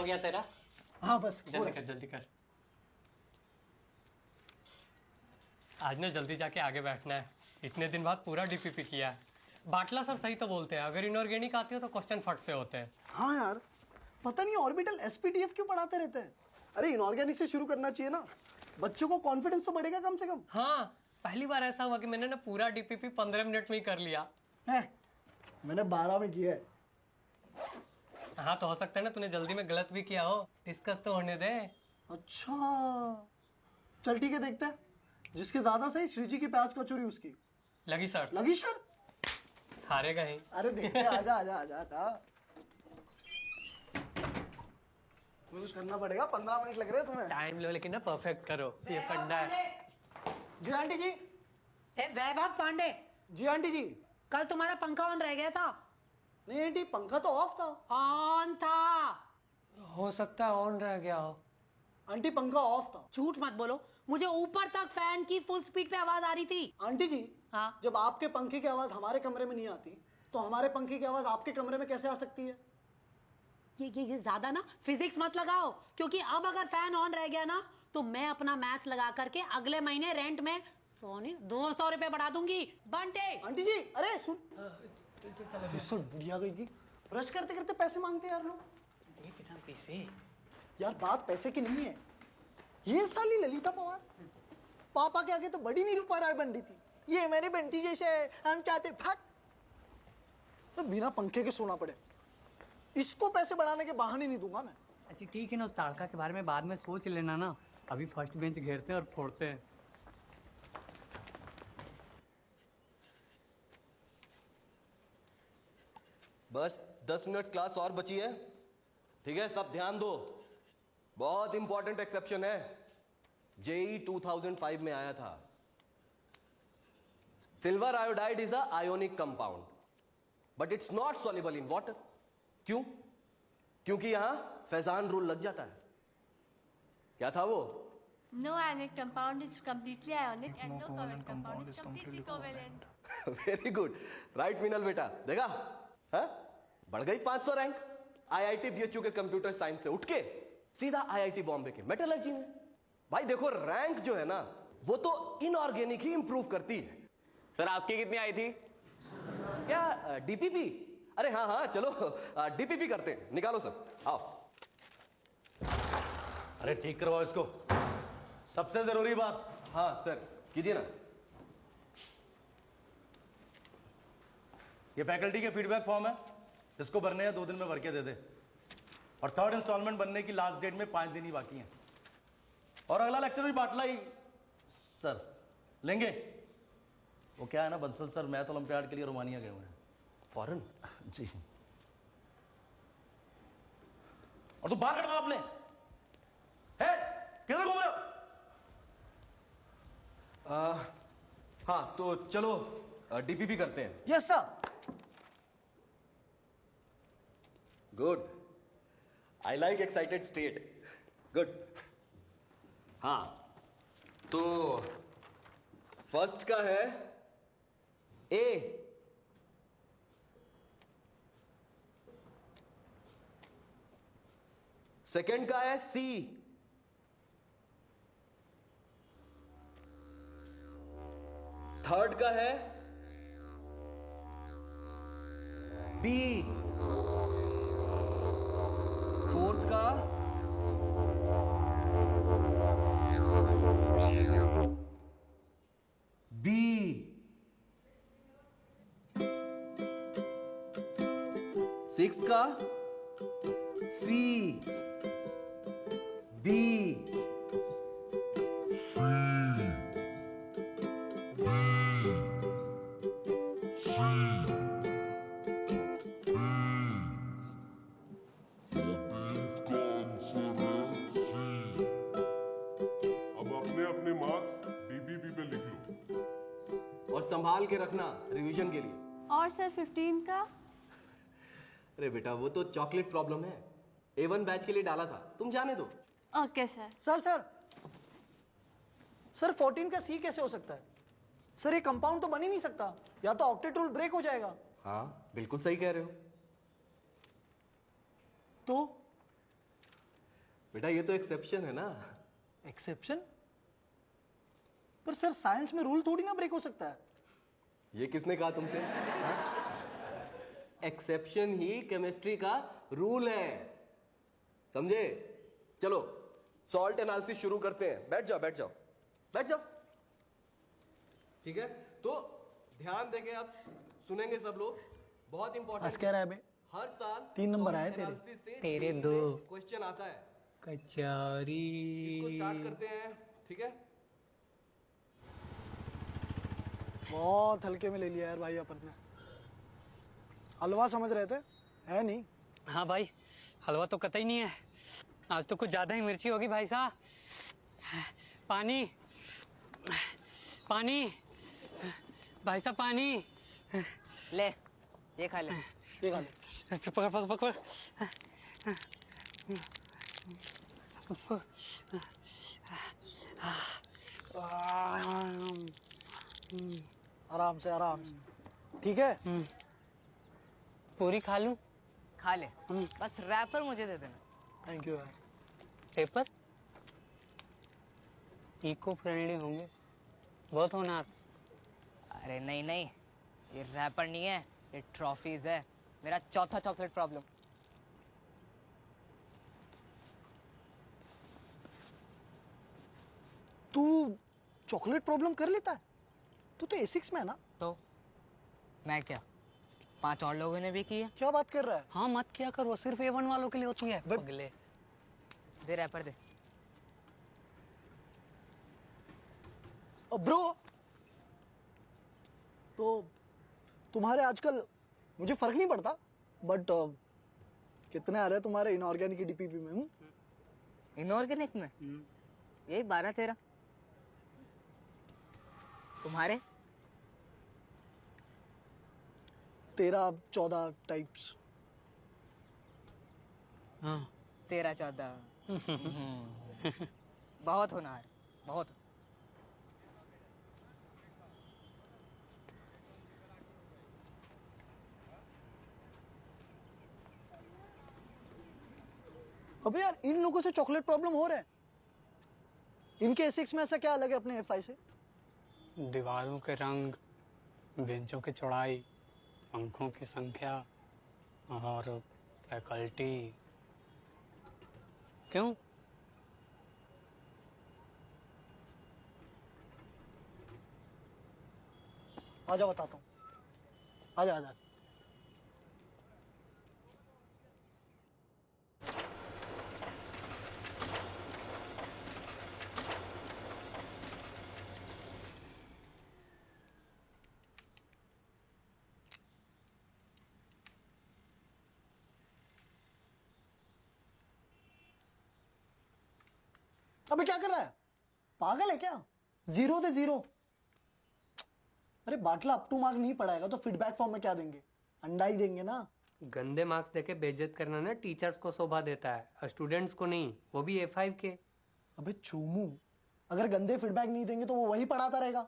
हो गया तेरा? हाँ बस जल्दी कर जल्दी कर। आज ना जल्दी जाके आगे बैठना है। इतने दिन बाद पूरा डीपीपी किया है। बाटला सर सही तो बोलते हैं, अगर इनऑर्गेनिक आती हो तो क्वेश्चन फट से होते हैं। हाँ यार, पता नहीं ऑर्बिटल एसपीटीएफ क्यों पढ़ाते रहते हैं। अरे इनऑर्गेनिक से शुरू करना चाहिए ना, बच्चों को कॉन्फिडेंस तो बढ़ेगा कम से कम। हाँ, पहली बार ऐसा हुआ कि मैंने ना पूरा डीपीपी 15 मिनट में ही कर लिया है, मैंने 12 में किया है। हाँ तो हो सकता है ना तूने जल्दी में गलत भी किया हो, डिस्कस तो होने दे। अच्छा चल ठीक है, देखते हैं जिसके ज्यादा सही। श्री जी की प्याज कचौरी उसकी लगी सर? लगी सर। हारेगा ही। अरे देखते हैं, आजा आजा आजा आजा। कुछ करना पड़ेगा, 15 मिनट लग रहे हैं तुम्हें। टाइम लो लेकिन ना परफेक्ट करो, ये फंडा है। जी आंटी जी। ए वैभव पांडे, जी आंटी जी। कल तुम्हारा पंखा ऑन रह गया था। नहीं आंटी, पंखा तो ऑफ था। ऑन था। हो सकता है ऑन रह गया हो। आंटी पंखा ऑफ था। झूठ मत बोलो, मुझे ऊपर तक फैन की फुल स्पीड पे आवाज आ रही थी। आंटी जी, हाँ? जब आपके पंखे की आवाज हमारे कमरे में नहीं आती तो हमारे पंखे की आवाज आपके कमरे में कैसे आ सकती है? ये ज्यादा ना फिजिक्स मत लगाओ, क्योंकि अब अगर फैन ऑन रह गया ना तो मैं अपना मैथ्स लगा करके अगले महीने रेंट में 200 रुपए बढ़ा दूंगी। बंटे। आंटी जी अरे सुन, चल बुढ़िया गई की। ब्रश करते करते पैसे मांगते यार लोग। इतना पैसे यार बात पैसे की नहीं है, ये साली ललिता पवार पापा के आगे तो बड़ी निरूपा राय बन रही थी। ये मेरी बंटी जैसे है, हम चाहते फट तो बिना पंखे के सोना पड़े। इसको पैसे बढ़ाने के बहाने नहीं दूंगा मैं। अच्छा ठीक है ना, उस ताड़का के बारे में बाद में सोच लेना ना, अभी फर्स्ट बेंच घेरते हैं और फोड़ते हैं। बस 10 मिनट क्लास और बची है, ठीक है? सब ध्यान दो, बहुत इंपॉर्टेंट एक्सेप्शन है। जेई 2005 में आया था। Silver iodide is a ionic compound but it's not soluble in water. क्यों? क्योंकि यहां फैजान रूल लग जाता है। क्या था वो? No ionic compound is completely ionic and no covalent compound is completely covalent. Very good, right मिनल बेटा। देखा, हाँ? बढ़ गई 500 रैंक। आईआईटी बीएचयू के कंप्यूटर साइंस से उठ के सीधा आईआईटी बॉम्बे के मेटलर्जी में। भाई देखो, रैंक जो है ना वो तो इनऑर्गेनिक ही इंप्रूव करती है। सर आपकी कितनी आई थी? क्या डीपीपी? अरे हाँ हाँ चलो डीपीपी करते हैं, निकालो सब, आओ। अरे ठीक करवाओ इसको, सबसे जरूरी बात। हाँ सर कीजिए ना। ये फैकल्टी के फीडबैक फॉर्म है, इसको भरने हैं, 2 दिन में भर के दे दे। और 3rd इंस्टॉलमेंट बनने की लास्ट डेट में 5 दिन ही बाकी हैं। और अगला लेक्चर भी बाटला ही सर लेंगे। वो क्या है ना, बंसल सर मैथ ओलंपियाड के लिए रोमानिया गए हुए हैं। फॉरेन? जी। और तू बाहर कटवा आपने है, किधर घूम रहे हो? हाँ तो चलो डीपीपी करते हैं। Yes sir. Good, I like excited state. Good. हाँ तो फर्स्ट का है ए, सेकंड का है सी, थर्ड का है बी, फोर्थ का बी, सिक्स का सी, बी, अपने मार्क्स डीपीपी पे लिख लो और संभाल के रखना रिवीजन के लिए। और सर 15 का? अरे बेटा वो तो चॉकलेट प्रॉब्लम है, A1 बैच के लिए डाला था, तुम जाने दो। Okay sir. Sir sir sir 14 का सी कैसे हो सकता है? सर ये कंपाउंड तो बन ही नहीं सकता, या तो ऑक्टेट रूल ब्रेक हो जाएगा। हाँ बिल्कुल सही कह रहे हो। तो बेटा ये तो एक्सेप्शन है ना। एक्सेप्शन? पर सर साइंस में रूल थोड़ी ना ब्रेक हो सकता है। ये किसने कहा तुमसे? एक्सेप्शन ही केमिस्ट्री का रूल है, समझे? चलो सॉल्ट एनालिसिस शुरू करते हैं। बैठ जाओ बैठ जाओ बैठ जाओ। ठीक है, तो ध्यान देके आप सुनेंगे सब लोग, बहुत हंस इंपॉर्टेंट। कह रहा है बे? हर साल 3 नंबर आए तेरे। तेरे 2 क्वेश्चन आता है, कचौरी। इसको स्टार्ट करते हैं। ठीक है, बहुत हल्के में ले लिया यार भाई अपन ने। हलवा समझ रहे थे, है नहीं। हाँ भाई, हलवा तो कतई नहीं है। आज तो कुछ ज़्यादा ही मिर्ची होगी भाई साहब। पानी पानी भाई साहब, पानी। ले ये खा ले। ये खा ले। पकड़ पकड़ पकड़। आराम से आराम से, ठीक है। पूरी खा लूं? खा ले, बस रैपर मुझे दे देना। थैंक यू यार। पेपर इको फ्रेंडली होंगे, बहुत होनहार। अरे नहीं नहीं, ये रैपर नहीं है, ये ट्रॉफीज है। मेरा चौथा चॉकलेट प्रॉब्लम। तू चॉकलेट प्रॉब्लम कर लेता है? तू तो A6 में है ना। तो मैं क्या, 5 और लोगों ने भी की है। क्या बात कर रहा है? हाँ मत किया कर, वो सिर्फ A1 वालों के लिए होती है। वे- पगले। दे रैपर दे। ब्रो, तो तुम्हारे आजकल मुझे फर्क नहीं पड़ता, बट कितने आ रहे हैं तुम्हारे इनऑर्गेनिक डीपीपी में? इनऑर्गेनिक में यही 12-13। तुम्हारे? 13-14 टाइप्स। हाँ 13-14। बहुत होनहार, बहुत। अबे यार, इन लोगों से चॉकलेट प्रॉब्लम हो रहा है। इनके A6 में ऐसा क्या अलग है अपने F5 से? दीवारों के रंग, बेंचों की चौड़ाई, पंखों की संख्या और फैकल्टी। क्यों? आजा बताता हूँ, आजा आजा। अबे क्या कर रहा है? पागल है क्या? 0 दे 0। अरे बाटला अप टू मार्क नहीं पढ़ाएगा तो फीडबैक फॉर्म में क्या देंगे? अंडा ही देंगे ना। गंदे मार्क्स देके बेइज्जत करना ना टीचर्स को शोभा देता है, स्टूडेंट्स को नहीं, वो भी A5 के। अबे चूमू, अगर गंदे फीडबैक नहीं देंगे तो वो वही पढ़ाता रहेगा,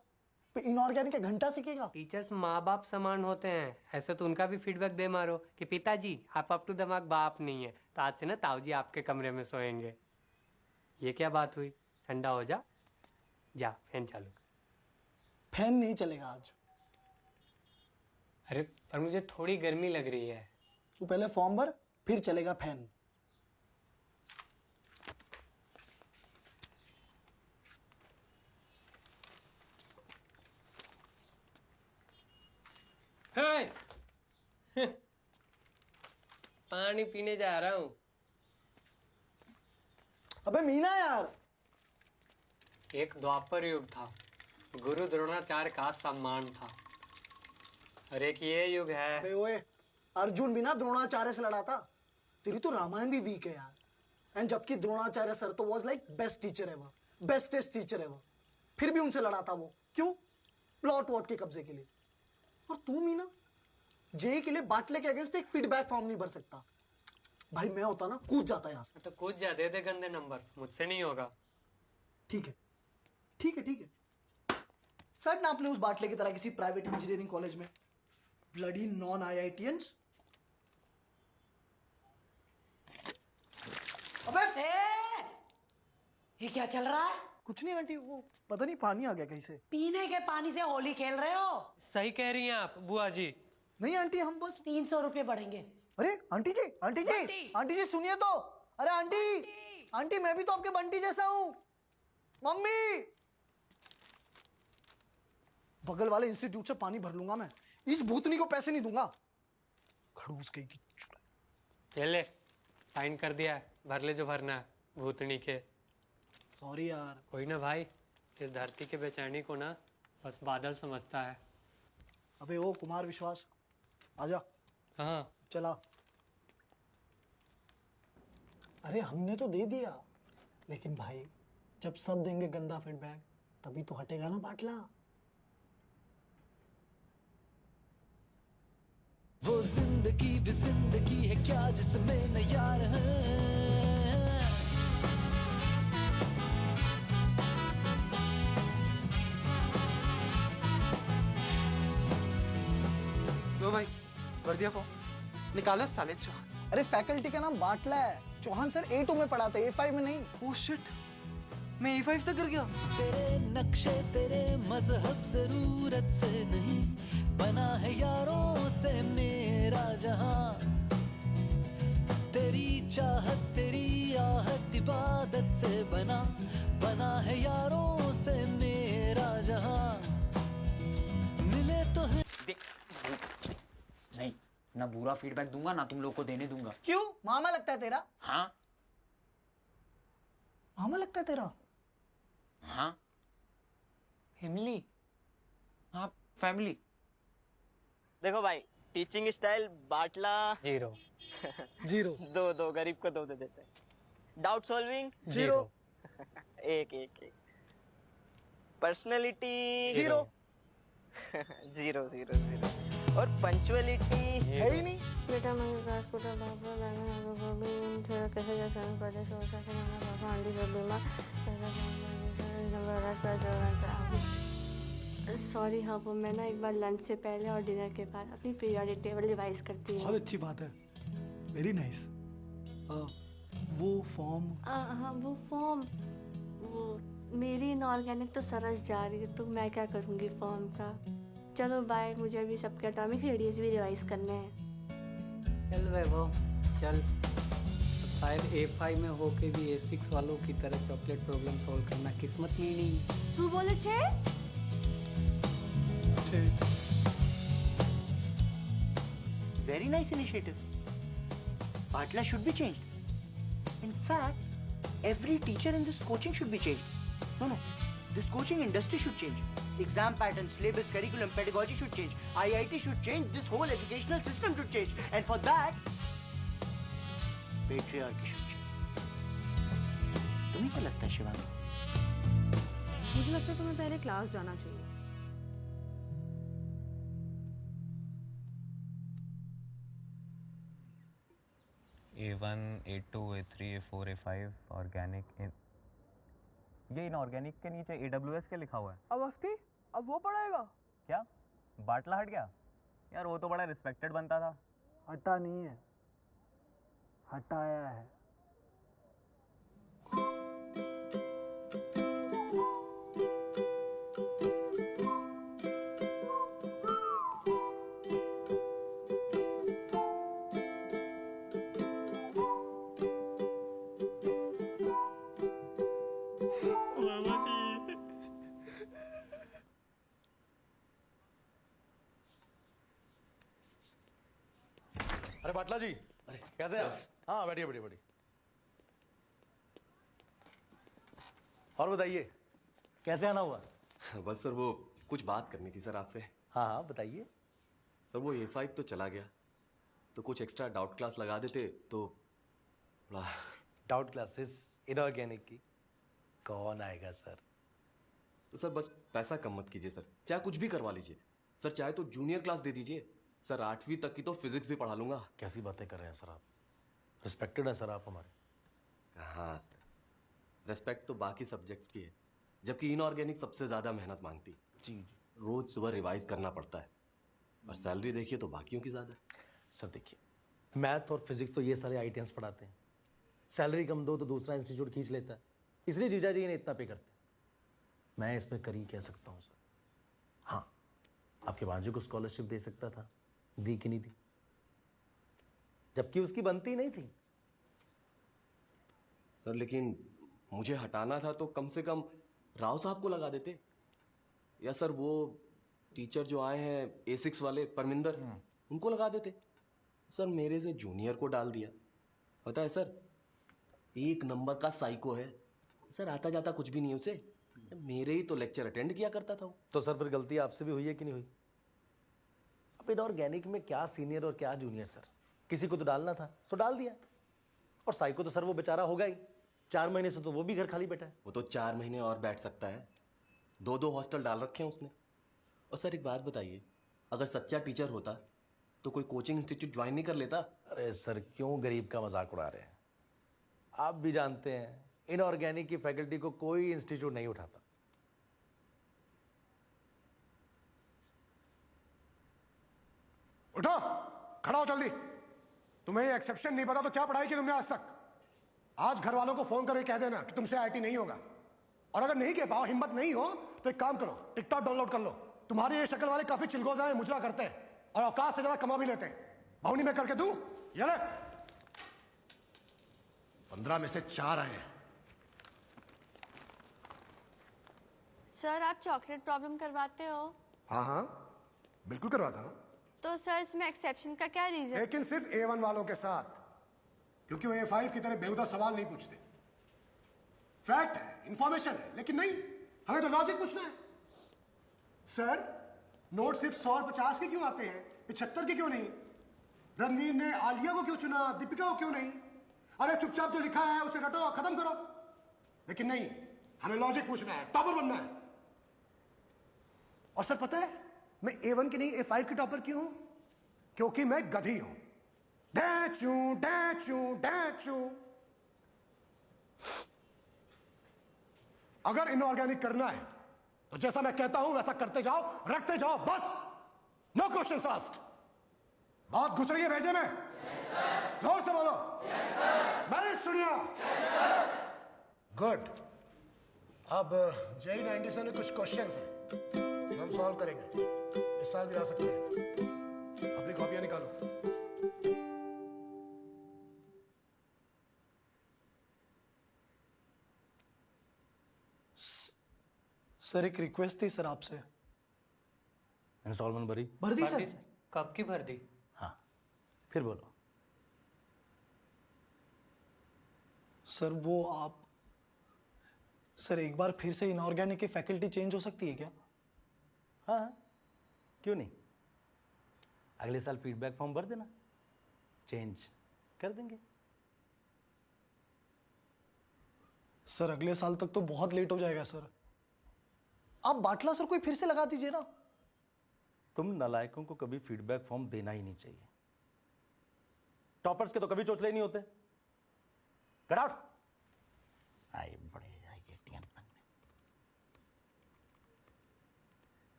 फिर इनऑर्गेनिक का घंटा सीखेगा। टीचर्स माँ बाप समान होते हैं, ऐसे तो उनका भी फीडबैक दे मारो कि पिताजी आप अप टू द मार्क बाप नहीं है, तो आज से ना ताऊजी आपके कमरे में सोएंगे। ये क्या बात हुई? ठंडा हो जा, जा फैन चालू कर। फैन नहीं चलेगा आज। अरे पर मुझे थोड़ी गर्मी लग रही है। तू पहले फॉर्म भर, फिर चलेगा फैन। हे! पानी पीने जा रहा हूँ। अबे मीना यार। एक द्वापर युग था, गुरु द्रोणाचार्य का सम्मान था, और एक ये युग है। अबे ओए, अर्जुन भी ना द्रोणाचार्य से लड़ा था। तेरी तो रामायण भी वीक है यार। एंड जबकि द्रोणाचार्य सर तो was like best teacher ever, bestest teacher ever, फिर भी उनसे लड़ा था वो। क्यों? प्लॉट वॉट के कब्जे के लिए। और तू मीना, जेई के लिए बाटले के अगेंस्ट एक फीडबैक फॉर्म नहीं भर सकता। भाई मैं होता ना कूद जाता यहाँ से। तो कूद जा, दे दे गंदे नंबर्स, मुझसे नहीं होगा। ठीक है ठीक है ठीक है। सर ना आपने उस बाटले की तरह किसी प्राइवेट इंजीनियरिंग कॉलेज में ब्लडी नॉन IITians। अबे ये क्या चल रहा है? कुछ नहीं आंटी, वो पता नहीं पानी आ गया कहीं से। पीने के पानी से होली खेल रहे हो? सही कह रही हैं आप बुआ जी। नहीं आंटी, हम बस 300 रुपए बढ़ेंगे। अरे आंटी जी, आंटी जी, बंटी! आंटी जी सुनिए तो। अरे आंटी, आंटी मैं भी तो आपके बंटी जैसा हूँ। मम्मी, बगल वाले इंस्टीट्यूट से पानी भर लूंगा मैं, इस भूतनी को पैसे नहीं दूंगा। खड़ूस कहीं की चुड़ैल। ये ले, फाइन कर दिया है, भर ले जो भरना है भूतनी के। सॉरी यार। कोई ना भाई, इस धरती के बेचैनी को ना बस बादल समझता है। अबे ओ कुमार विश्वास, आजा। हाँ चला। अरे हमने तो दे दिया, लेकिन भाई जब सब देंगे गंदा फीडबैक तभी तो हटेगा ना बाटला। वो जिंदगी भी जिंदगी है क्या जिसमें न यार है। लो भाई, भर दिया फॉर्म, निकालो साले चौहान। अरे फैकल्टी का नाम बाटला है, चौहान सर A2 में पढ़ाते, A5 में नहीं। ओह शिट, मैं A5 तक गिर गया। तेरे नक्शे तेरे मजहब जरूरत से नहीं, बना है यारों से मेरा जहां। तेरी चाहत तेरी आहट इबादत से बना, बना है यारों से मेरा जहां। मिले तो है नहीं, ना बुरा फीडबैक दूंगा ना तुम लोग को देने दूंगा। क्यों? मामा लगता है तेरा? हाँ मामा लगता है तेरा? हाँ फैमिली, हाँ फैमिली। देखो भाई, टीचिंग स्टाइल बाटला 0 0 दो गरीब को 2 दे देते हैं। डाउट सॉल्विंग 0 एक। पर्सनैलिटी 0 0 और पंचुअलिटी है ही नहीं। बेटा मैं क्लास को थोड़ा कैसे जा सकते प्रदेश हो सके मैंने पापा आंटी सब बीमार। सॉरी हाँ, वो मैं ना एक बार लंच से पहले और डिनर के बाद अपनी पीरियोडिक टेबल रिवाइज करती हूँ। बहुत अच्छी बात है, वेरी नाइस। वो फॉर्म? हाँ वो फॉर्म, वो मेरी इनऑर्गेनिक तो सरस जा रही है, तो मैं क्या करूँगी फॉर्म का। चलो बाय, मुझे अभी सबके एटॉमिक रेडियस भी रिवाइज करने हैं। चल वैभव चल। शायद A5 में होके भी A6 वालों की तरह चॉकलेट प्रॉब्लम सॉल्व करना किस्मत में ही नहीं। तू बोले छे? Very nice initiative. Patla should be changed. In fact, every teacher in this coaching should be changed. No, this coaching industry should change. Exam patterns, syllabus, curriculum, pedagogy should change. IIT should change. This whole educational system should change. And for that, patriarchy should change. तुम्हें क्या लगता है शिवानी? मुझे लगता है तुम्हें पहले class जाना चाहिए। A1, A2, A3, A4, A5 organic. ये इनऑर्गेनिक के नीचे AWS के लिखा हुआ है। अब अफ्ती, अब वो पढ़ाएगा क्या बाटला हट गया? यार वो तो बड़ा रिस्पेक्टेड बनता था। हटा नहीं है, हटाया है। अरे बाटला जी, अरे कैसे हैं? हाँ बैठिए बैठिए बैठिए। और बताइए कैसे आना हुआ? बस सर वो कुछ बात करनी थी सर आपसे। हाँ हाँ बताइए। सर वो A5 तो चला गया, तो कुछ एक्स्ट्रा डाउट क्लास लगा देते तो थोड़ा। डाउट क्लासेस इनऑर्गेनिक की कौन आएगा सर? तो सर बस पैसा कम मत कीजिए सर, चाहे कुछ भी करवा लीजिए सर, चाहे तो जूनियर क्लास दे दीजिए सर, 8वीं तक की तो फिजिक्स भी पढ़ा लूंगा। कैसी बातें कर रहे हैं सर आप? रिस्पेक्टेड है सर आप हमारे। हाँ सर, रेस्पेक्ट तो बाकी सब्जेक्ट्स की है, जबकि इनऑर्गेनिक सबसे ज़्यादा मेहनत मांगती। जी जी। रोज सुबह रिवाइज करना पड़ता है, और सैलरी देखिए तो बाकियों की ज़्यादा है। सर देखिए, मैथ और फिजिक्स तो ये सारे IITians पढ़ाते हैं, सैलरी कम दो तो दूसरा इंस्टीट्यूट खींच लेता है, इसलिए जीजा जी ने इतना पे करते। मैं इसमें कर ही कह सकता हूँ सर। हाँ, आपके भांजे को स्कॉलरशिप दे सकता था, दी कि नहीं दी, जबकि उसकी बनती नहीं थी। सर लेकिन मुझे हटाना था तो कम से कम राव साहब को लगा देते, या सर वो टीचर जो आए हैं A6 वाले परमिंदर, उनको लगा देते। सर मेरे से जूनियर को डाल दिया। पता है सर, 1 नंबर का साइको है सर, आता जाता कुछ भी नहीं है उसे। मेरे ही तो लेक्चर अटेंड किया करता था वो। तो सर फिर गलती आपसे भी हुई है कि नहीं हुई? अब इनऑर्गेनिक में क्या सीनियर और क्या जूनियर सर, किसी को तो डालना था सो डाल दिया। और साइको तो सर वो बेचारा होगा ही, 4 महीने से तो वो भी घर खाली बैठा है। वो तो 4 महीने और बैठ सकता है, 2-2 हॉस्टल डाल रखे हैं उसने। और सर एक बात बताइए, अगर सच्चा टीचर होता तो कोई कोचिंग इंस्टीट्यूट ज्वाइन नहीं कर लेता? अरे सर क्यों गरीब का मजाक उड़ा रहे हैं? आप भी जानते हैं इनऑर्गेनिक की फैकल्टी को कोई इंस्टीट्यूट नहीं उठाता। उठो, खड़ा हो जल्दी। तुम्हें ये एक्सेप्शन नहीं पता तो क्या पढ़ाई की तुमने आज तक? आज घर वालों को फोन करके कह देना कि तुमसे आईटी नहीं होगा। और अगर नहीं कह पाओ, हिम्मत नहीं हो, तो एक काम करो, टिकटॉक डाउनलोड कर लो। तुम्हारी ये शक्ल वाले काफी चिलगोजा है, मुजरा करते हैं और औकात से ज्यादा कमा भी लेते हैं। बहुनी में करके दूं? ये ले, 15 में से 4 आए हैं। सर आप चॉकलेट प्रॉब्लम करवाते हो? हाँ हाँ बिल्कुल करवाता हूँ। तो सर इसमें एक्सेप्शन का क्या रीजन? लेकिन सिर्फ A1 वालों के साथ, क्योंकि वो A5 की तरह बेहुदा सवाल नहीं पूछते। फैक्ट है, इंफॉर्मेशन है, लेकिन नहीं, हमें तो लॉजिक पूछना है। सर नोट सिर्फ 100 और 50 के क्यों आते हैं, 75 के क्यों नहीं? रणवीर ने आलिया को क्यों चुना, दीपिका को क्यों नहीं? अरे चुपचाप जो लिखा है उसे रटो, खत्म करो। लेकिन नहीं, हमें लॉजिक पूछना है, टॉपर बनना है। और सर पता है मैं A1 की नहीं A5 की टॉपर क्यों हूं? क्योंकि मैं गधी हूं। डैचू डैचू डैचू। अगर इनऑर्गेनिक करना है तो जैसा मैं कहता हूं वैसा करते जाओ, रखते जाओ, बस। No questions asked. बात घुस रही है भेजे में? जोर से बोलो। मैंने सुनिया। गुड। अब JEE 97 में कुछ क्वेश्चंस हैं जो हम सॉल्व करेंगे। इस साल भी आ सकते हैं। अपनी कॉपियां निकालो। सर एक रिक्वेस्ट थी सर आपसे। इंस्टॉलमेंट भरी? भर दी सर। कब की भर दी? हाँ, फिर बोलो। सर वो आप, सर एक बार फिर से इनऑर्गेनिक की फैकल्टी चेंज हो सकती है क्या? हाँ, क्यों नहीं? अगले साल फीडबैक फॉर्म भर देना, चेंज कर देंगे। सर अगले साल तक तो बहुत लेट हो जाएगा सर। आप बाटला सर कोई फिर से लगा दीजिए ना। तुम नालायकों को कभी फीडबैक फॉर्म देना ही नहीं चाहिए। टॉपर्स के तो कभी चोचले नहीं होते। Get out. आई बड़े आईआईटीएन बनने।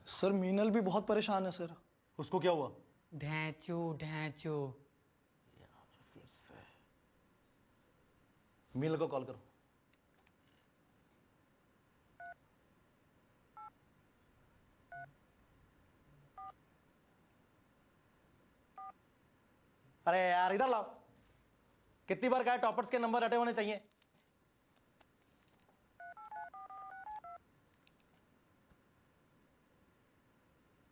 सर मीनल भी बहुत परेशान है सर। उसको क्या हुआ? ढैचू ढैचू। फिर से मीनल को कॉल करो। अरे यार इधर लाओ। कितनी बार कहा टॉपर्स के नंबर रटे होने चाहिए?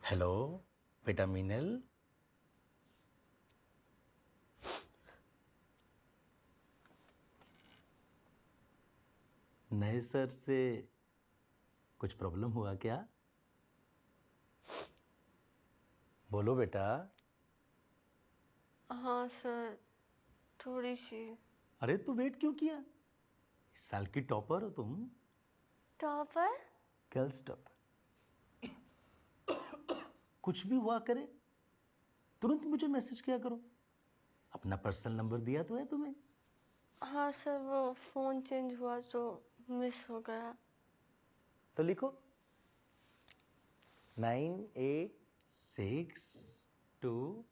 हेलो बेटा मीनल। नए सर से कुछ प्रॉब्लम हुआ क्या? बोलो बेटा। हाँ सर थोड़ी सी। अरे तू वेट क्यों किया? इस साल की टॉपर हो तुम। टॉपर? Girls topper. कुछ भी हुआ करे तुरंत मुझे मैसेज किया करो। अपना पर्सनल नंबर दिया तो है तुम्हें। हाँ सर वो फोन चेंज हुआ तो मिस हो गया। तो लिखो 9862।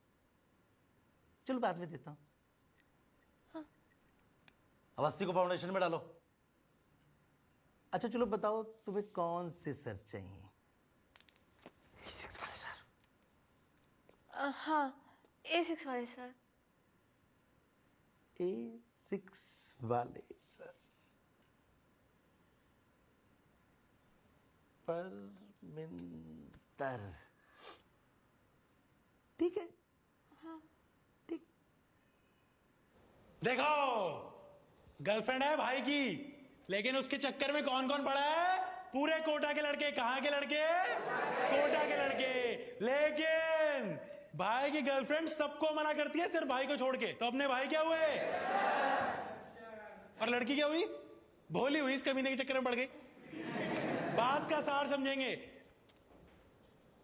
चलो बाद में देता हूँ। हाँ। अवस्थी को फाउंडेशन में डालो। अच्छा चलो बताओ तुम्हें कौन से सर चाहिए? A6 वाले सर। हाँ A6 वाले सर। A6 वाले सर। परमिंदर, ठीक है। हाँ। ठीक। देखो, गर्लफ्रेंड है भाई की, लेकिन उसके चक्कर में कौन कौन पड़ा है? पूरे कोटा के लड़के। कहाँ के लड़के? कोटा के लड़के। लेकिन भाई की गर्लफ्रेंड सबको मना करती है, सिर्फ भाई को छोड़ के। तो अपने भाई क्या हुए? और लड़की क्या हुई? भोली हुई, इस कमीने के चक्कर में पड़ गई। बात का सार समझेंगे,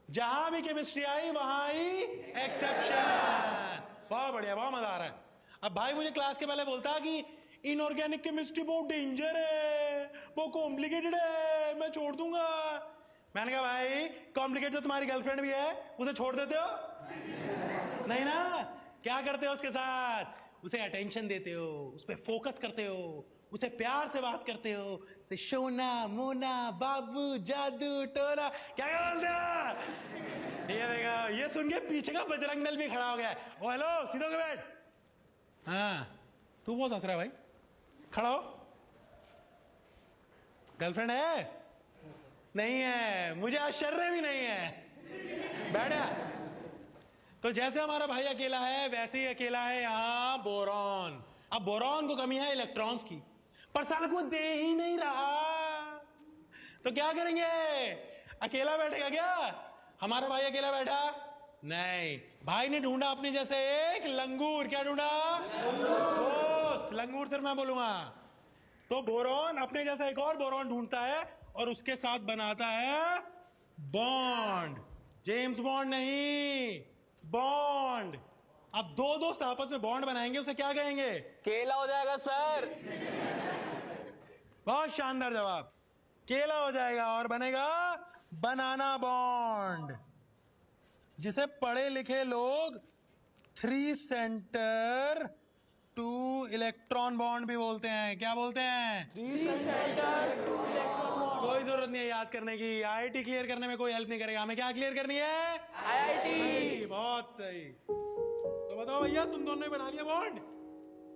जहां भी केमिस्ट्री आई वहां आई एक्सेप्शन। बहुत बढ़िया, बहुत मजा आ रहा है। अब भाई मुझे क्लास के पहले बोलता कि इनऑर्गेनिक केमिस्ट्री बहुत डेंजर है, वो कॉम्प्लिकेटेड है, मैं छोड़ दूंगा। मैंने कहा भाई कॉम्प्लिकेटेड तो तुम्हारी गर्लफ्रेंड भी है, उसे छोड़ देते हो? नहीं ना? क्या करते हो उसके साथ? उसे अटेंशन देते हो, उस पर फोकस करते हो, उसे प्यार से बात करते हो। तो सोना मोना बाबू जादू टोना क्या बोलते हो? ये देखा, ये सुन के पीछे का बजरंग दल भी खड़ा हो गया है। ओ हेलो, सीधो के बैठ। हाँ तू बहुत हंस रहा है भाई, खड़ा हो। गर्लफ्रेंड है? नहीं है, मुझे आश्चर्य भी नहीं है। बैठा। तो जैसे हमारा भाई अकेला है, वैसे ही अकेला है यहाँ बोरॉन। अब बोरॉन को कमी है इलेक्ट्रॉन्स की, पर साल को दे ही नहीं रहा। तो क्या करेंगे? अकेला बैठेगा क्या? हमारा भाई अकेला बैठा नहीं, भाई ने ढूंढा अपने जैसे एक लंगूर। क्या ढूंढा? दोस्त। लंगूर सिर्फ मैं बोलूंगा। तो बोरॉन अपने जैसा एक और बोरॉन ढूंढता है और उसके साथ बनाता है बॉन्ड। जेम्स बॉन्ड नहीं, बॉन्ड। अब दो दोस्त आपस में बॉन्ड बनाएंगे, उसे क्या कहेंगे? केला हो जाएगा सर। बहुत शानदार जवाब। केला हो जाएगा और बनेगा बनाना बॉन्ड, जिसे पढ़े लिखे लोग 3 सेंटर 2 इलेक्ट्रॉन बॉन्ड भी बोलते हैं। क्या बोलते हैं? 3 सेंटर 2 इलेक्ट्रॉन बॉन्ड। कोई जरूरत नहीं है याद करने की, आईआईटी क्लियर करने में कोई हेल्प नहीं करेगा। हमें क्या क्लियर करनी है? आईआईटी। बहुत सही। तो बताओ भैया, तुम दोनों ने बना लिया बॉन्ड?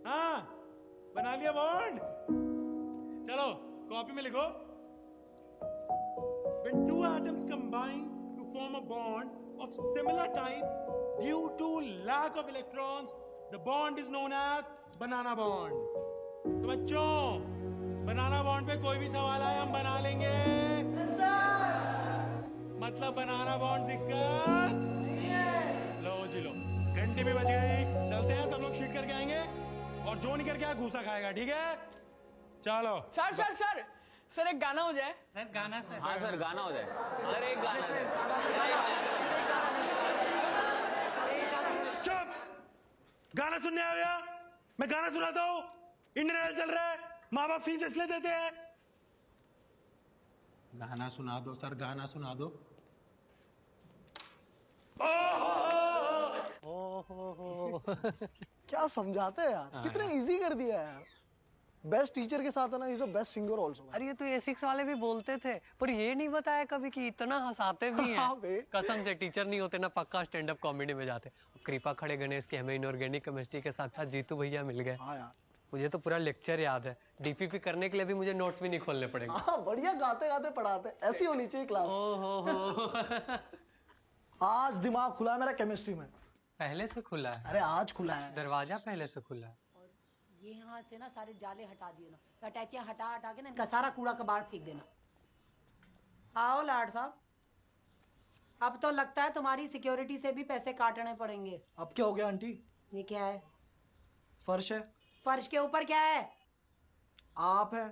हाँ बना लिया बॉन्ड। चलो कॉपी में लिखो। When 2 atoms combine to form a bond of similar type due to lack of electrons, the bond is known as banana bond. तो बच्चों, बनाना बॉन्ड पे कोई भी सवाल आए हम बना लेंगे। मतलब बनाना बॉन्ड दिक्कत नहीं है। लो जी लो, घंटी भी बज गई। चलते हैं, सब लोग शीट करके आएंगे और जो नहीं करके आया घूसा खाएगा, ठीक है? चलो। सर सर सर सर एक गाना हो जाए। सर गाना सर। हाँ सर गाना हो जाए। सर एक गाना। चुप! गाना सुनने आ गया? मैं गाना सुनाता हूँ। इंडियन आइडल चल रहा है, माँ बाप फीस इसलिए देते हैं। गाना सुना दो सर, गाना सुना दो। क्या समझाते हैं यार, कितना इजी कर दिया है यार। बेस्ट टीचर के साथ है ना, is a best singer also. अरे ये तो A6 वाले भी बोलते थे, पर ये नहीं बताया कभी कि इतना हंसाते भी हाँ हैं। बे। कसम से टीचर नहीं होते ना, पक्का स्टैंड अप कॉमेडी में जाते। कृपा खड़े गणेश के हमें इनऑर्गेनिक केमिस्ट्री के साथ साथ जीतू भैया मिल गए। हाँ यार, मुझे तो पूरा लेक्चर याद है। डीपीपी करने के लिए भी मुझे नोट्स भी नहीं खोलने पड़ेंगे। हाँ बढ़िया गाते गाते पढ़ाते, ऐसी होनी चाहिए क्लास। ओहो आज दिमाग खुला है मेरा केमिस्ट्री में। पहले से खुला है? अरे आज खुला है। दरवाजा पहले से खुला है। ये यहाँ से ना सारे जाले हटा दिए ना, अटैचियाँ हटा हटा के ना इनका सारा कूड़ा कबाड़ फेंक देना। आओ लाड साहब, अब तो लगता है तुम्हारी सिक्योरिटी से भी पैसे काटने पड़ेंगे। अब क्या हो गया आंटी? ये क्या है? फर्श है। फर्श के ऊपर क्या है? आप है।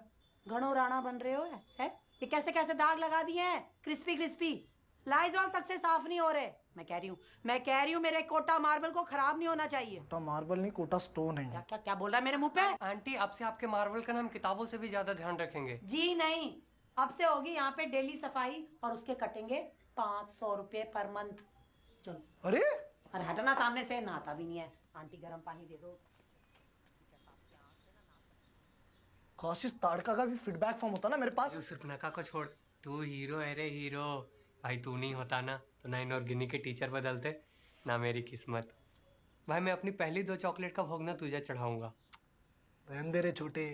घणो राणा बन रहे हो है? ये कैसे कैसे दाग लगा दिए हैं, क्रिस्पी क्रिस्पी। लाइजॉल तक से साफ नहीं हो रहे। मैं कह रही हूँ मेरे कोटा मार्बल को खराब नहीं होना चाहिए। कोटा मार्बल नहीं, कोटा स्टोन है। क्या क्या बोल रहा है मेरे मुंह पे? आंटी अब से आपके मार्बल का नाम किताबों से भी ज्यादा ध्यान रखेंगे। जी नहीं, अब से होगी यहाँ पे डेली सफाई और उसके कटेंगे 500 रुपए पर मंथ। चलो। अरे हटना सामने से, नहाता भी नहीं है। आंटी गर्म पानी दे दो। काश इस ताड़का का भी फीडबैक फॉर्म होता ना मेरे पास। तू सुर्पनखा को छोड़, तू हीरो है रे हीरो। भाई तू नहीं होता ना तो ना इनऑर्गेनिक के टीचर बदलते ना मेरी किस्मत। भाई मैं अपनी पहली 2 चॉकलेट का भोग ना तुझे चढ़ाऊंगा। रहने दे रे छोटे।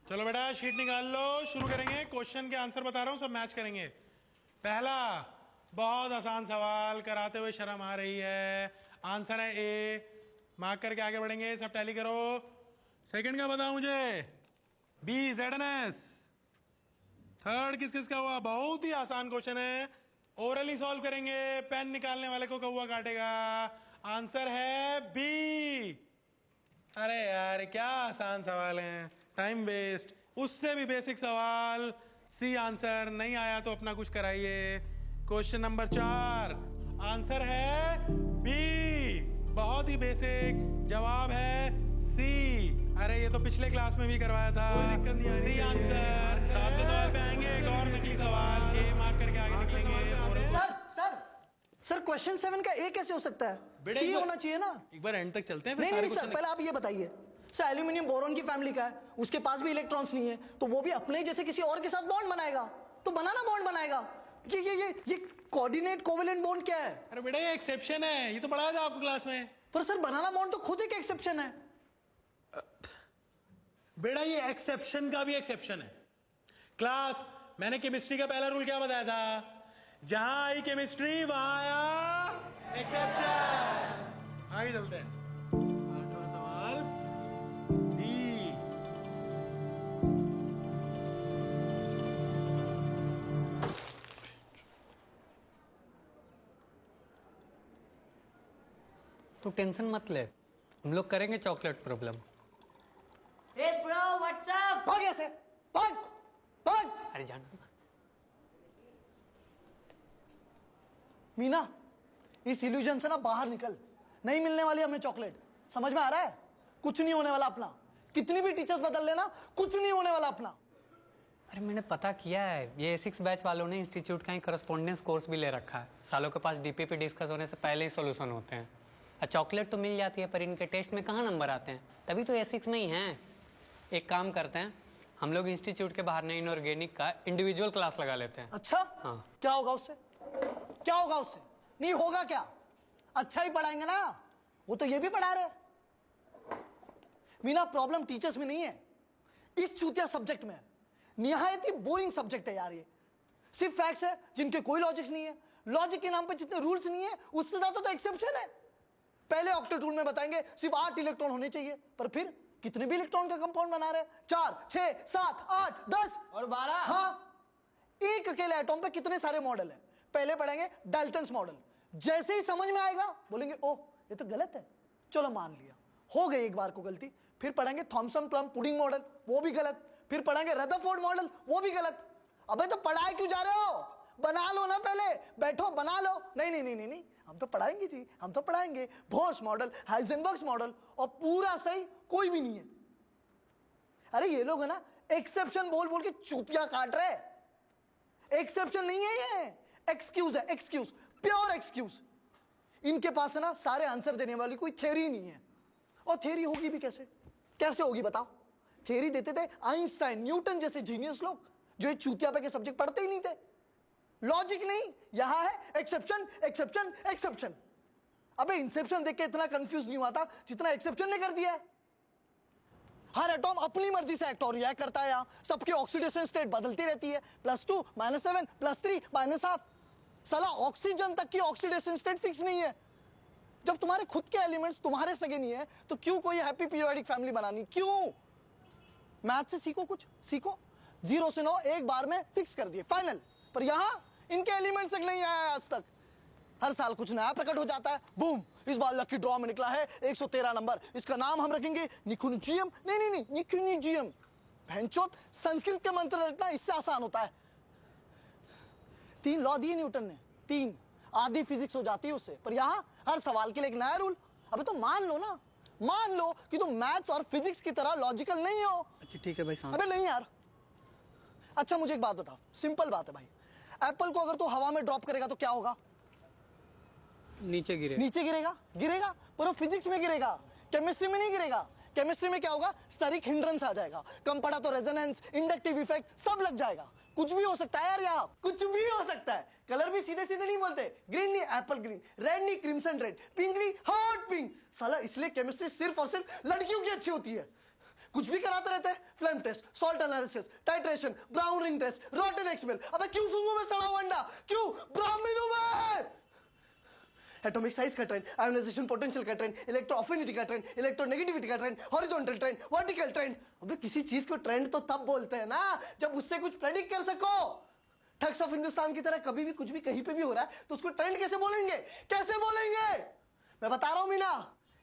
चलो बेटा शीट निकाल लो, शुरू करेंगे। क्वेश्चन के आंसर बता रहा हूँ, सब मैच करेंगे। पहला बहुत आसान सवाल, कराते हुए शर्म आ रही है। आंसर है ए, मार्क करके आगे बढ़ेंगे, सब टैली करो। सेकंड का बताओ मुझे, बी ZNS। थर्ड किस किस का हुआ? बहुत ही आसान क्वेश्चन है, ओरली सॉल्व करेंगे। पेन निकालने वाले को कौवा काटेगा। आंसर है बी। अरे यार क्या आसान सवाल है, टाइम वेस्ट। उससे भी बेसिक सवाल, सी आंसर। नहीं आया तो अपना कुछ कराइए। क्वेश्चन नंबर 4, आंसर है बी। बहुत ही बेसिक, जवाब है सी। अरे ये तो पिछले क्लास में भी करवाया था, कोई दिक्कत नहीं है। C answer. 7 सवाल पे आएंगे, एक और नकली सवाल, ए मार्क करके आगे निकलेंगे। सर क्वेश्चन 7 का ए कैसे हो सकता है? सी होना चाहिए ना। एक बार एंड तक चलते हैं, फिर नहीं सारे नहीं सर, क्वेश्चन पहले आप ये बताइए सर, एल्यूमिनियम बोरॉन की फैमिली का है, उसके पास भी इलेक्ट्रॉन्स नहीं है, तो वो भी अपने जैसे किसी और के साथ बॉन्ड बनाएगा, तो बनाना बॉन्ड बनाएगा। ये कोऑर्डिनेट कोवेलेंट बॉन्ड क्या है? अरे बेटा ये एक्सेप्शन है, ये तो पढ़ाया था आपको क्लास में। पर सर बनाना बॉन्ड तो खुद एक एक्सेप्शन है। बेटा ये एक्सेप्शन का भी एक्सेप्शन है। क्लास मैंने केमिस्ट्री का पहला रूल क्या बताया था? जहां आई केमिस्ट्री वहां आया एक्सेप्शन। आगे चलते हैं। 8वां सवाल डी। तू टेंशन मत ले, हम लोग करेंगे chocolate problem. Hey bro, what's up? भाग ऐसे, भाग भाग। अरे जान मीना, इस इल्यूजन से ना बाहर निकल। नहीं मिलने वाली हमें चॉकलेट, समझ में आ रहा है? कुछ नहीं होने वाला अपना, कितनी भी टीचर्स बदल लेना, कुछ नहीं होने वाला अपना। अरे मैंने पता किया है, ये 6 बैच वालों ने इंस्टीट्यूट का ही करस्पॉन्डेंस कोर्स भी ले रखा है। सालों के पास डीपीपी डिस्कस होने से पहले ही सॉल्यूशन होते हैं। और चॉकलेट तो मिल जाती है, पर इनके टेस्ट में कहाँ नंबर आते हैं, तभी तो A6 में ही हैं। एक काम करते हैं, हम लोग इंस्टीट्यूट के बाहर ने इनऑर्गेनिक का इंडिविजुअल क्लास लगा लेते हैं। अच्छा हाँ। क्या होगा उससे? क्या होगा उससे? नहीं होगा क्या? अच्छा ही पढ़ाएंगे ना, वो तो ये भी पढ़ा रहे। मीना प्रॉब्लम टीचर्स में नहीं है, इस चूतिया सब्जेक्ट में है। निहायत ही बोरिंग सब्जेक्ट है यार ये। सिर्फ फैक्ट्स है जिनके कोई लॉजिक्स नहीं है। लॉजिक के नाम पे जितने रूल्स नहीं है, उससे ज्यादा तो एक्सेप्शन है। पहले ऑक्टेट रूल में बताएंगे सिर्फ 8 इलेक्ट्रॉन होने चाहिए, पर फिर कितने भी इलेक्ट्रॉन का कंपाउंड बना रहे हैं? 4, 6, 7, 8, 10 और 12। हाँ, एक अकेले एटॉम पे कितने सारे मॉडल हैं। पहले पढ़ेंगे डाल्टन्स मॉडल, जैसे ही समझ में आएगा बोलेंगे ओह ये तो गलत है, चलो मान लिया, हो गई एक बार को गलती। फिर पढ़ेंगे थॉमसन प्लम पुडिंग मॉडल, वो भी गलत। फिर पढ़ेंगे रदरफोर्ड मॉडल, वो भी गलत। अबे तो पढ़ाए क्यों जा रहे हो? बना लो ना, पहले बैठो बना लो। नहीं नहीं नहीं नहीं नहीं, हम तो पढ़ाएंगे जी, हम तो पढ़ाएंगे। बोस मॉडल, हाइजेनबर्ग मॉडल, और पूरा सही कोई भी नहीं है। अरे ये लोग है ना एक्सेप्शन बोल बोल के चूतिया काट रहे। एक्सेप्शन नहीं है ये, एक्सक्यूज है, एक्सक्यूज, प्योर एक्सक्यूज। इनके पास है ना सारे आंसर देने वाली कोई थ्योरी नहीं है। और थ्योरी होगी भी कैसे? कैसे होगी बताओ? थ्योरी देते थे आइंस्टाइन, न्यूटन जैसे जीनियस लोग, जो ये चूतिया पे के सब्जेक्ट पढ़ते ही नहीं थे। लॉजिक नहीं, यहां है एक्सेप्शन एक्सेप्शन एक्सेप्शन। अबे इंसेप्शन देख के इतना कंफ्यूज नहीं हुआ था जितना एक्सेप्शन ने कर दिया है। हर एटॉम अपनी मर्जी से एक्ट और रिएक्ट करता है। यहाँ सबकी ऑक्सीडेशन स्टेट बदलती रहती है, +2, -7, +3, -12। साला ऑक्सीजन तक की ऑक्सीडेशन स्टेट फिक्स नहीं है। जब तुम्हारे खुद के एलिमेंट्स तुम्हारे सगे नहीं है तो क्यों कोई हैप्पी पीरियोडिक फैमिली बनानी? क्यों? मैथ से सीखो, कुछ सीखो। 0 से 9 एक बार में फिक्स कर दिए, फाइनल। पर यहां इनके एलिमेंट्स तक नहीं आया आज तक। हर साल कुछ नया प्रकट हो जाता है। बूम, इस बार लकी ड्रॉ में निकला है 113 नंबर, इसका नाम हम रखेंगे निकुंजियम। नहीं नहीं नहीं, निकुंजियम। भैंचोद, संस्कृत के मंत्र रटना इससे आसान होता है। 3 लॉ दिए न्यूटन ने, 3 आधी फिजिक्स हो जाती है उससे। पर यहां हर सवाल के लिए एक नया रूल। अबे तो मान लो ना, मान लो कि तुम मैथ्स और फिजिक्स की तरह लॉजिकल नहीं हो। अच्छा ठीक है भाई साहब। अबे नहीं यार। अच्छा मुझे एक बात बता, सिंपल बात है भाई। एप्पल को अगर तू हवा में ड्रॉप करेगा तो क्या होगा? नीचे गिरे। नीचे गिरेगा, गिरेगा, पर वो फिजिक्स में गिरेगा, केमिस्ट्री में नहीं गिरेगा। केमिस्ट्री में क्या होगा, स्टेरिक हिंड्रेंस आ जाएगा, कम पड़ा तो रेजोनेंस, इंडक्टिव इफेक्ट सब लग जाएगा। कुछ भी हो सकता है यार, यहाँ कुछ भी हो सकता है। कलर भी सीधे सीधे नहीं बोलते, ग्रीन नहीं एप्पल ग्रीन, रेड नहीं क्रिम्सन रेड, पिंक नहीं हॉट पिंक। साला इसलिए केमिस्ट्री सिर्फ और सिर्फ लड़कियों की अच्छी होती है। कुछ भी कराते रहते हैं, flame test, salt analysis, titration, brown ring test, rotten एक्सपेल। अबे क्यों सूंघूं मैं सड़ा हुआ अंडा, क्यों ब्राह्मण हूं मैं? एटॉमिक साइज का ट्रेंड, आयोनाइजेशन पोटेंशियल का ट्रेंड, इलेक्ट्रो अफिनिटी का ट्रेंड, इलेक्ट्रोनेगेटिविटी का trend, horizontal trend, vertical trend. अबे किसी चीज को ट्रेंड तो तब बोलते हैं ना जब उससे कुछ प्रेडिक्ट कर सको। ठग्स ऑफ हिंदुस्तान की तरह कभी भी कुछ भी कहीं पे भी हो रहा है तो उसको ट्रेंड कैसे बोलेंगे, कैसे बोलेंगे? मैं बता रहा हूं मीना,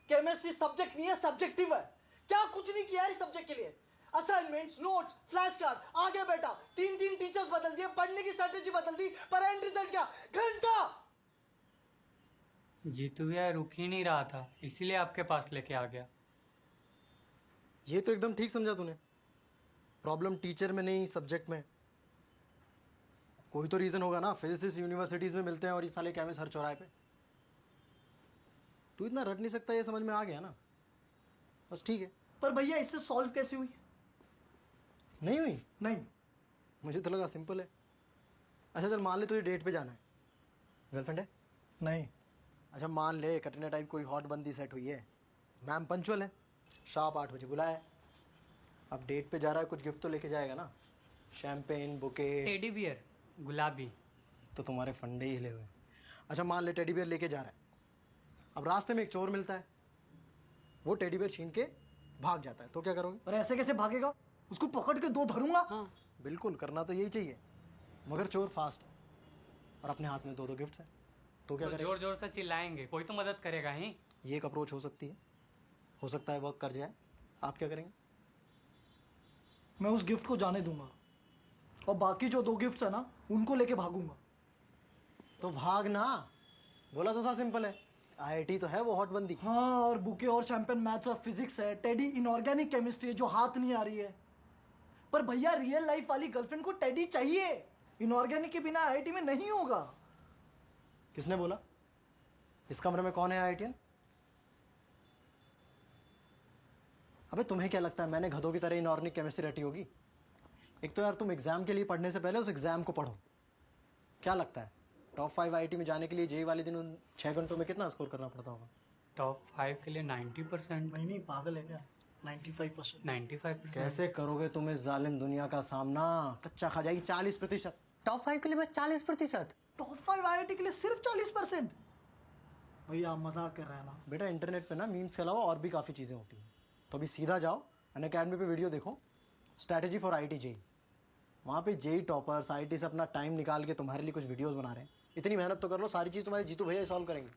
केमिस्ट्री सब्जेक्ट नहीं है, सब्जेक्टिव है। क्या कुछ नहीं किया इस सब्जेक्ट के लिए, असाइनमेंट्स, नोट्स, फ्लैश कार्ड, आगे बैठा, तीन टीचर्स बदल दिए, पढ़ने की स्ट्रेटेजी बदल दी, पर एंड रिजल्ट क्या, घंटा। जीतू भैया रुक ही नहीं रहा था, इसीलिए आपके पास लेके आ गया। ये तो एकदम ठीक समझा तूने। प्रॉब्लम टीचर में नहीं, सब्जेक्ट में। कोई तो रीजन होगा ना, फिजिसिस्ट यूनिवर्सिटीज में मिलते हैं और ये साले केमिस्ट हर चौराहे पे। तू इतना रट नहीं सकता, ये समझ में आ गया ना, बस ठीक है। पर भैया इससे सॉल्व कैसे हुई? नहीं हुई? नहीं, मुझे तो लगा सिंपल है। अच्छा चल मान ले तुझे डेट पे जाना है, गर्लफ्रेंड है? नहीं। अच्छा मान ले कटरीना टाइप कोई हॉट बंदी सेट हुई है, मैम पंचुअल है, शार्प 8 बजे बुलाया है। अब डेट पे जा रहा है, कुछ गिफ्ट तो लेके जाएगा ना, शैम्पेन, बुके, टेडी बियर, गुलाबी। तो तुम्हारे फंडे ही हिले हुए। अच्छा मान ले टेडी बियर लेके जा रहा है, अब रास्ते में एक चोर मिलता है, वो टेडी बियर छीन के भाग जाता है, तो क्या करोगे? पर ऐसे कैसे भागेगा, उसको पकड़ के दो धरूंगा। हाँ। बिल्कुल, करना तो यही चाहिए, मगर चोर फास्ट है और अपने हाथ में 2 गिफ्ट्स हैं, तो क्या करेगा? जोर जोर से चिल्लाएंगे, कोई तो मदद करेगा ही। ये एक अप्रोच हो सकती है, हो सकता है वर्क कर जाए। आप क्या करेंगे? मैं उस गिफ्ट को जाने दूंगा और बाकी जो 2 गिफ्ट्स है ना उनको लेके भागूंगा। तो भागना, बोला तो था सिंपल है। आईआईटी तो है वो हॉट बंदी। हाँ, और बुके और शैंपेन मैथ्स और फिजिक्स है, टेडी इनऑर्गेनिक केमिस्ट्री है जो हाथ नहीं आ रही है। पर भैया रियल लाइफ वाली गर्लफ्रेंड को टेडी चाहिए, इनऑर्गेनिक के बिना आईआईटी में नहीं होगा। किसने बोला? इस कमरे में कौन है आईआईटीएन? अबे तुम्हें क्या लगता है मैंने गधों की तरह इनऑर्गेनिक केमिस्ट्री रटी होगी? एक तो यार तुम एग्जाम के लिए पढ़ने से पहले उस एग्जाम को पढ़ो। क्या लगता है टॉप 5 आईआईटी में जाने के लिए जेई वाले दिन उन 6 घंटों में कितना स्कोर करना पड़ता होगा? टॉप 5 के लिए 90%। नहीं पागल है क्या? 95%। 95%। कैसे करोगे तुम इस जालिम दुनिया का सामना? कच्चा खा जाएगी 40%। टॉप 5 के लिए बस 40%। टॉप 5 आईआईटी के लिए सिर्फ 40%? भैया मजाक कर रहे हैं ना? बेटा इंटरनेट पे ना मीम्स के अलावा और भी काफ़ी चीज़ें होती हैं, तो अभी सीधा जाओ अनअकैडमी पे वीडियो देखो, स्ट्रैटेजी फॉर आईआईटी जेई। वहाँ पे जेई टॉपर्स आईआईटी से अपना टाइम निकाल के तुम्हारे लिए कुछ वीडियोस बना रहे हैं। इतनी मेहनत तो कर लो, सारी चीज़ तुम्हारे जीतू भैया सॉल्व करेंगे।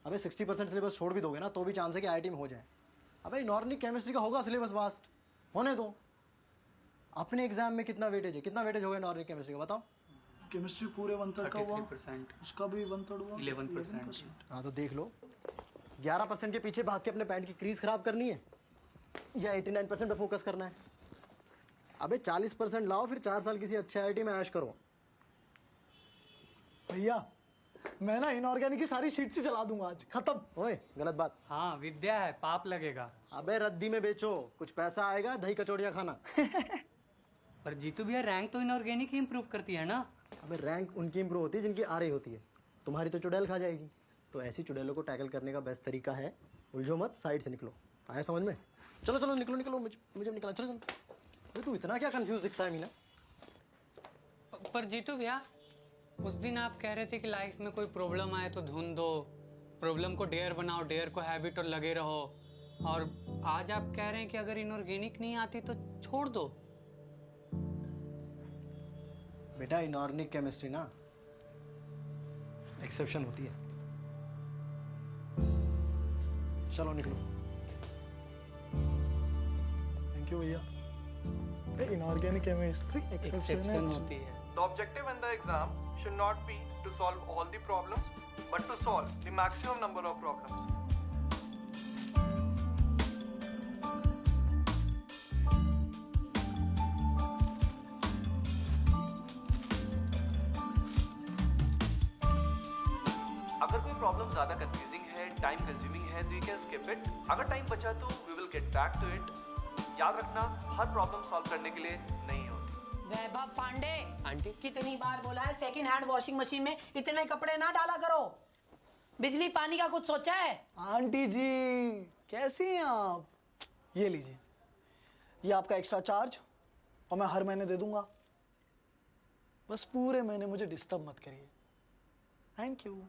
अबे 60% सिलेबस छोड़ भी दोगे ना तो भी चांस है कि आईआईटी में हो जाए। अबे इनऑर्गेनिक केमिस्ट्री का होगा सिलेबस वास्ट, होने दो। अपने एग्जाम में कितना वेटेज है, कितना वेटेज होगा इनऑर्गेनिक केमिस्ट्री का बताओ? केमिस्ट्री पूरे 1/3 का हुआ, उसका भी 1/3 हुआ, 11%। हाँ तो देख लो, 11% के पीछे भाग के अपने पैंट की क्रीज खराब करनी है या 89% पे फोकस करना है? अबे 40% लाओ, फिर 4 साल किसी अच्छे आईआईटी में ऐश करो। भैया मैं ना इनऑर्गेनिक की सारी शीट से चला दूंगा आज, खत्म। ओए गलत बात। हाँ विद्या है, पाप लगेगा। अबे रद्दी में बेचो, कुछ पैसा आएगा, दही कचौड़ियाँ खाना। पर जीतू भैया रैंक तो इनऑर्गेनिक ही इम्प्रूव करती है ना? अबे रैंक उनकी इंप्रूव होती है जिनकी आ रही होती है, तुम्हारी तो चुड़ैल खा जाएगी। तो ऐसी चुड़ैलों को टैकल करने का बेस्ट तरीका है उलझो मत, साइड से निकलो। आया समझ में? चलो चलो निकलो निकलो, मुझे निकला। चलो चलो। अरे तू इतना क्या कंफ्यूज दिखता है मीना? पर जीतू भैया उस दिन आप कह रहे थे कि लाइफ में कोई प्रॉब्लम आए तो ढूंढ दो, प्रॉब्लम को डेयर बनाओ, डेयर को हैबिट और लगे रहो, और आज आप कह रहे हैं कि अगर इनऑर्गेनिक नहीं आती तो छोड़ दो। बेटा इनऑर्गेनिक केमिस्ट्री ना एक्सेप्शन होती है। चलो निकलो। थैंक यू भैया। इनऑर्गेनिक केमिस्ट्री एक्सेप्शन होती है। The objective in the exam should not be to solve all the problems, but to solve the maximum number of problems. अगर कोई प्रॉब्लम ज्यादा कंफ्यूजिंग है, टाइम कंज्यूमिंग है, तो यू कैन स्किप इट। अगर time बचा तो we will will get back to it. याद रखना, हर प्रॉब्लम सॉल्व करने के लिए नहीं होती। वैभव पांडे, आंटी कितनी बार बोला है सेकंड हैंड वॉशिंग मशीन में इतने कपड़े ना डाला करो। बिजली पानी का कुछ सोचा है? आंटी जी कैसी हैं आप? ये लीजिए, ये आपका एक्स्ट्रा चार्ज और मैं हर महीने दे दूंगा। बस पूरे महीने मुझे डिस्टर्ब मत करिए। Thank you.